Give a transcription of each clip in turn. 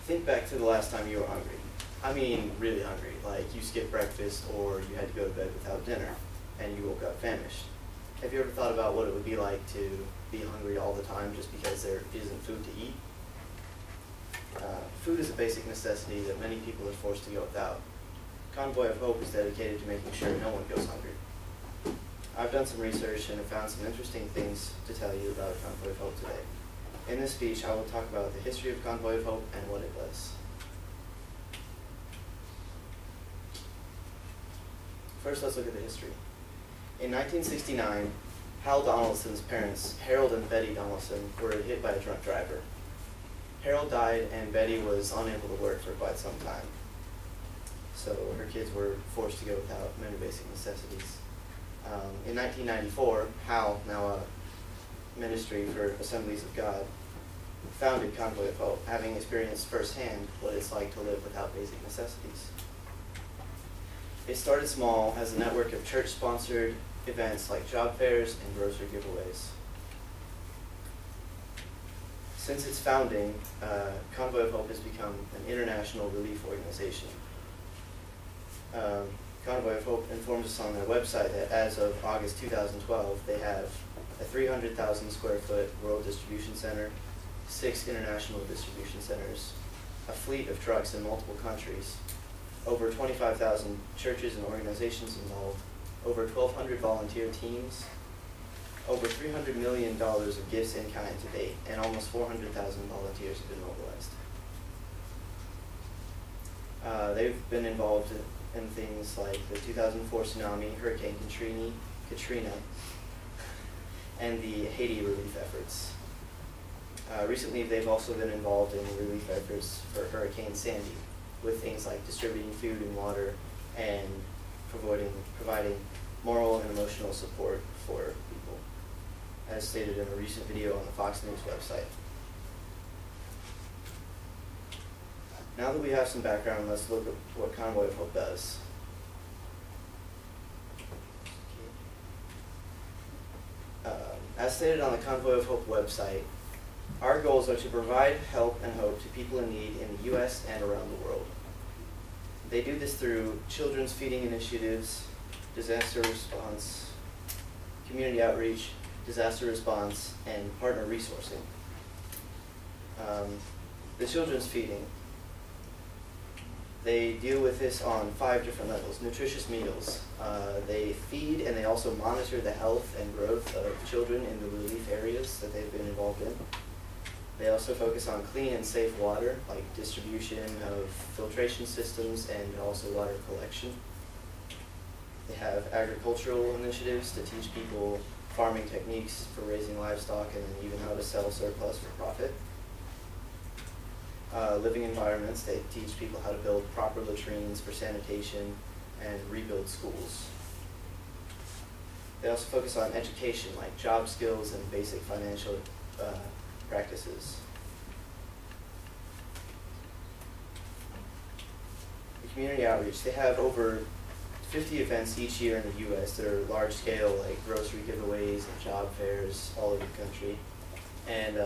Think back to the last time you were hungry. I mean, really hungry. Like you skipped breakfast or you had to go to bed without dinner and you woke up famished. Have you ever thought about what it would be like to be hungry all the time just because there isn't food to eat? Food is a basic necessity that many people are forced to go without. Convoy of Hope is dedicated to making sure no one goes hungry. I've done some research and have found some interesting things to tell you about Convoy of Hope today. In this speech, I will talk about the history of Convoy of Hope and what it does. First, let's look at the history. In 1969, Hal Donaldson's parents, Harold and Betty Donaldson, were hit by a drunk driver. Harold died and Betty was unable to work for quite some time. So her kids were forced to go without many basic necessities. In 1994, Hal, now a ministry for Assemblies of God, founded Convoy of Hope, having experienced firsthand what it's like to live without basic necessities. It started small as a network of church-sponsored events like job fairs and grocery giveaways. Since its founding, Convoy of Hope has become an international relief organization. Convoy of Hope informs us on their website that as of August 2012, they have a 300,000 square foot world distribution center, 6 international distribution centers, a fleet of trucks in multiple countries, over 25,000 churches and organizations involved, over 1,200 volunteer teams, over $300 million of gifts in kind to date, and almost 400,000 volunteers have been mobilized. They've been involved in things like the 2004 tsunami, Hurricane Katrina, and the Haiti relief efforts. Recently, they've also been involved in relief efforts for Hurricane Sandy, with things like distributing food and water and providing moral and emotional support for people, as stated in a recent video on the Fox News website. Now that we have some background, let's look at what Convoy of Hope does. As stated on the Convoy of Hope website, our goals are to provide help and hope to people in need in the U.S. and around the world. They do this through children's feeding initiatives, disaster response, community outreach, disaster response, and partner resourcing. The children's feeding, they deal with this on 5 different levels. Nutritious meals. They feed and they also monitor the health and growth of children in the relief areas that they've been involved in. They also focus on clean and safe water, like distribution of filtration systems and also water collection. They have agricultural initiatives to teach people farming techniques for raising livestock and even how to sell surplus for profit. Living environments, they teach people how to build proper latrines for sanitation and rebuild schools. They also focus on education, like job skills and basic financial practices. The community outreach, they have over 50 events each year in the U.S. that are large scale, like grocery giveaways and job fairs all over the country. And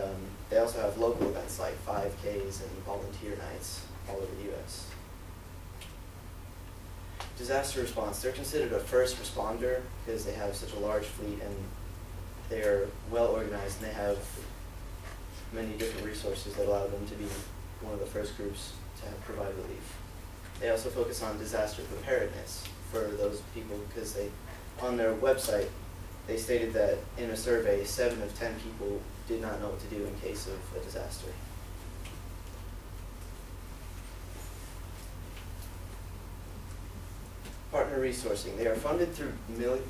they also have local events like 5Ks and volunteer nights all over the U.S. Disaster response, they're considered a first responder because they have such a large fleet and they're well organized and they have many different resources that allow them to be one of the first groups to provide relief. They also focus on disaster preparedness for those people because on their website, they stated that in a survey, 7 of 10 people did not know what to do in case of a disaster. Partner resourcing. They are funded through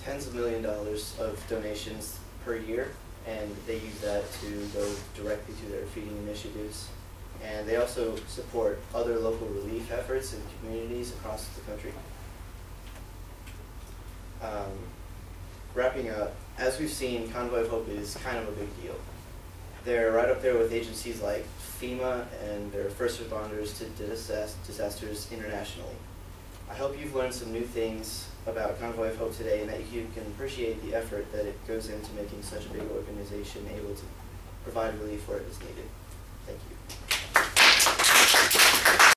tens of millions of dollars of donations per year, and they use that to go directly to their feeding initiatives. And they also support other local relief efforts in communities across the country. Wrapping up, as we've seen, Convoy of Hope is kind of a big deal. They're right up there with agencies like FEMA, and they're first responders to disasters internationally. I hope you've learned some new things about Convoy of Hope today and that you can appreciate the effort that it goes into making such a big organization able to provide relief where it is needed. Thank you.